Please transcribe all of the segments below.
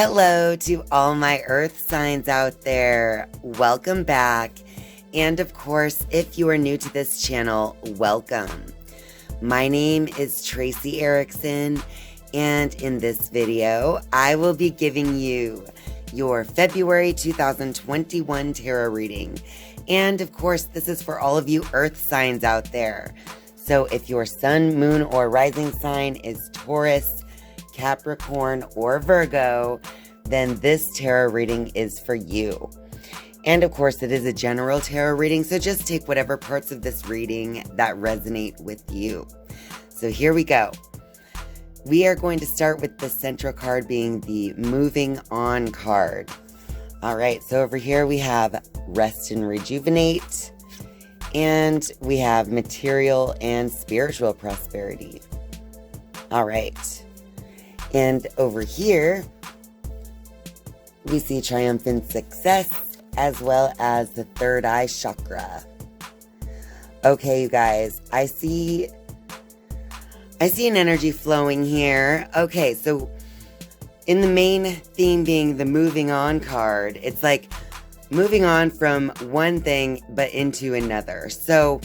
Hello to all my earth signs out there. Welcome back. And of course, if you are new to this channel, welcome. My name is Tracy Erickson, and in this video, I will be giving you your February 2021 tarot reading. And of course, this is for all of you earth signs out there. So if your sun, moon, or rising sign is Taurus, Capricorn, or Virgo, then this tarot reading is for you. And of course, it is a general tarot reading, so just take whatever parts of this reading that resonate with you. So here we go. We are going to start with the central card being the Moving On card. All right, so over here we have Rest and Rejuvenate, and we have Material and Spiritual Prosperity. All right. And over here, we see Triumphant Success, as well as the third eye chakra. Okay, you guys, I see an energy flowing here. Okay, so in the main theme being the moving on card, it's like moving on from one thing but into another. So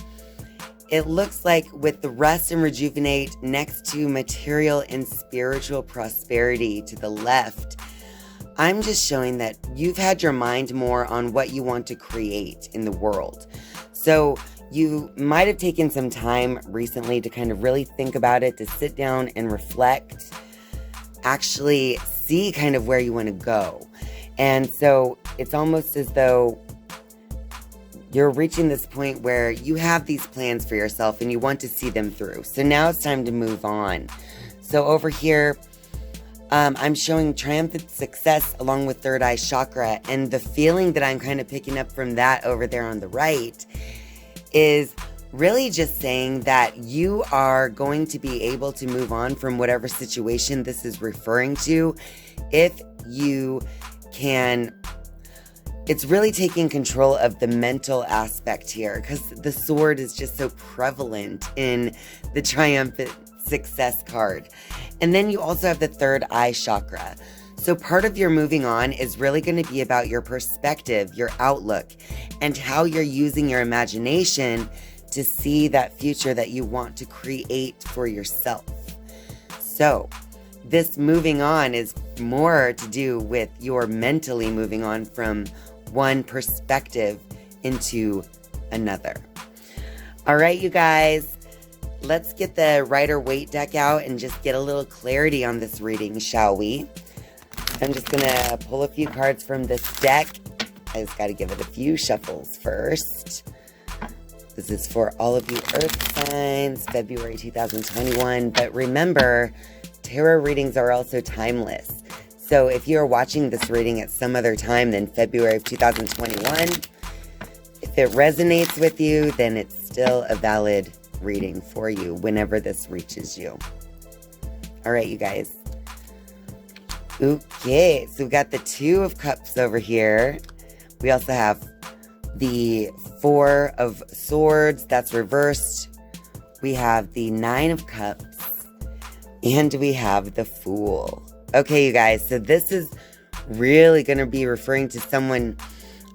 it looks like with the Rest and Rejuvenate next to Material and Spiritual Prosperity to the left, I'm just showing that you've had your mind more on what you want to create in the world. So you might have taken some time recently to kind of really think about it, to sit down and reflect, actually see kind of where you want to go. And so it's almost as though you're reaching this point where you have these plans for yourself and you want to see them through. So now it's time to move on. So over here, I'm showing Triumphant Success along with third eye chakra. And the feeling that I'm kind of picking up from that over there on the right is really just saying that you are going to be able to move on from whatever situation this is referring to if you can. It's really taking control of the mental aspect here, because the sword is just so prevalent in the Triumphant Success card. And then you also have the third eye chakra. So part of your moving on is really going to be about your perspective, your outlook, and how you're using your imagination to see that future that you want to create for yourself. So this moving on is more to do with your mentally moving on from one perspective into another. All right, you guys, let's get the Rider-Waite deck out and just get a little clarity on this reading, shall we? I'm just gonna pull a few cards from this deck. I just gotta give it a few shuffles first. This is for all of you earth signs, February 2021. But remember, tarot readings are also timeless. So if you're watching this reading at some other time than February of 2021, if it resonates with you, then it's still a valid reading for you whenever this reaches you. All right, you guys. Okay, so we got the Two of Cups over here. We also have the Four of Swords, that's reversed. We have the Nine of Cups, and we have the Fool. Okay, you guys, so this is really going to be referring to someone.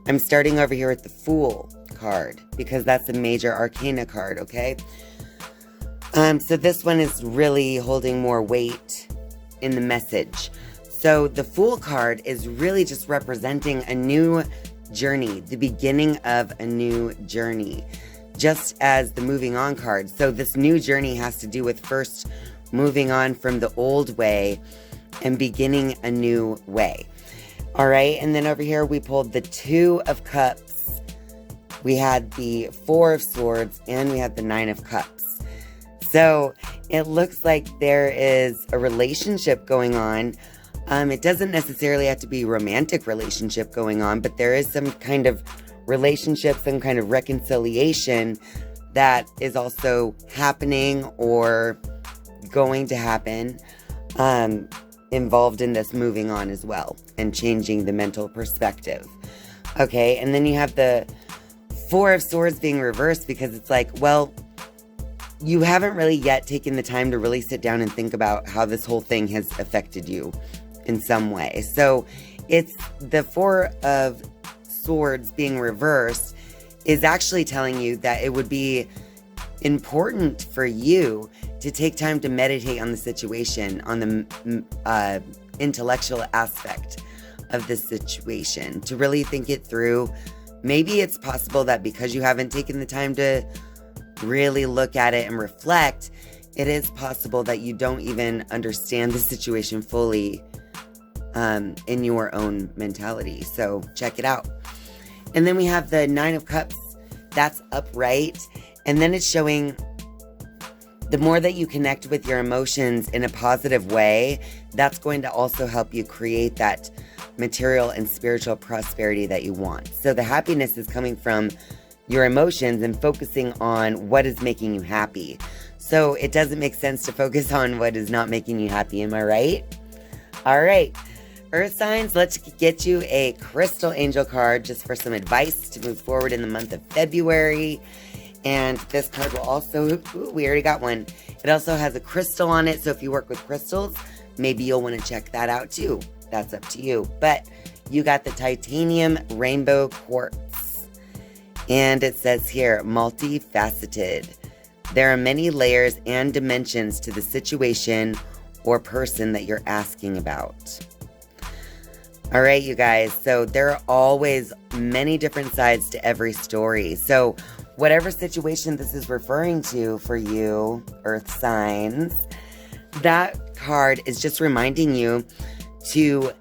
I'm starting over here with the Fool card because that's a major arcana card, okay? So this one is really holding more weight in the message. So the Fool card is really just representing a new journey, the beginning of a new journey, just as the Moving On card. So this new journey has to do with first moving on from the old way and beginning a new way. All right, and then over here we pulled the Two of Cups. We had the Four of Swords, and we had the Nine of Cups. So it looks like there is a relationship going on. It doesn't necessarily have to be a romantic relationship going on, but there is some kind of relationship, some kind of reconciliation that is also happening or going to happen, involved in this moving on as well and changing the mental perspective. Okay, and then you have the Four of Swords being reversed because it's like, well, you haven't really yet taken the time to really sit down and think about how this whole thing has affected you in some way. So it's the Four of Swords being reversed is actually telling you that it would be important for you to take time to meditate on the situation, on the intellectual aspect of the situation, to really think it through. Maybe it's possible that because you haven't taken the time to really look at it and reflect, it is possible that you don't even understand the situation fully in your own mentality. So check it out. And then we have the Nine of Cups. That's upright. And then it's showing the more that you connect with your emotions in a positive way, that's going to also help you create that material and spiritual prosperity that you want. So the happiness is coming from your emotions and focusing on what is making you happy. So it doesn't make sense to focus on what is not making you happy. Am I right? All right. Earth signs, let's get you a crystal angel card just for some advice to move forward in the month of February. And this card will also, we already got one. It also has a crystal on it. So if you work with crystals, maybe you'll want to check that out too. That's up to you. But you got the titanium rainbow quartz. And it says here, multifaceted. There are many layers and dimensions to the situation or person that you're asking about. All right, you guys. So there are always many different sides to every story. So whatever situation this is referring to for you, Earth signs, that card is just reminding you to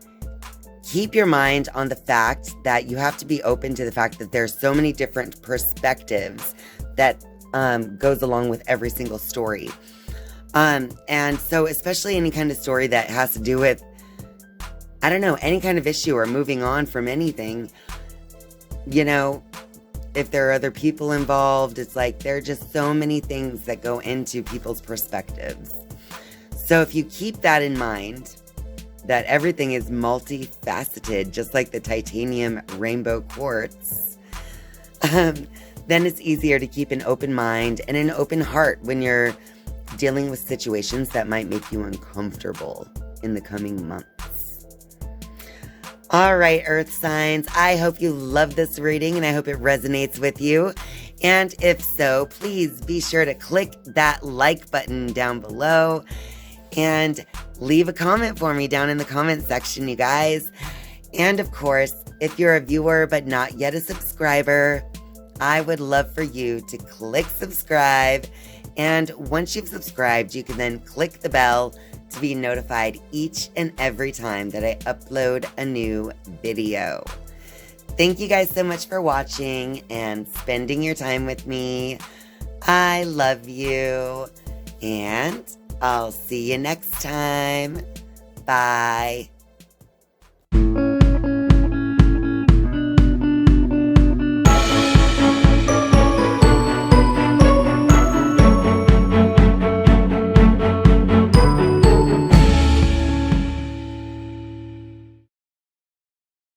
keep your mind on the fact that you have to be open to the fact that there's so many different perspectives that goes along with every single story. And so especially any kind of story that has to do with, I don't know, any kind of issue or moving on from anything, you know, if there are other people involved, it's like there are just so many things that go into people's perspectives. So if you keep that in mind, that everything is multifaceted, just like the titanium rainbow quartz, then it's easier to keep an open mind and an open heart when you're dealing with situations that might make you uncomfortable in the coming months. All right, Earth signs, I hope you love this reading and I hope it resonates with you. And if so, please be sure to click that like button down below and leave a comment for me down in the comment section, you guys. And of course, if you're a viewer but not yet a subscriber, I would love for you to click subscribe. And once you've subscribed, you can then click the bell to be notified each and every time that I upload a new video. Thank you guys so much for watching and spending your time with me. I love you, and I'll see you next time. Bye.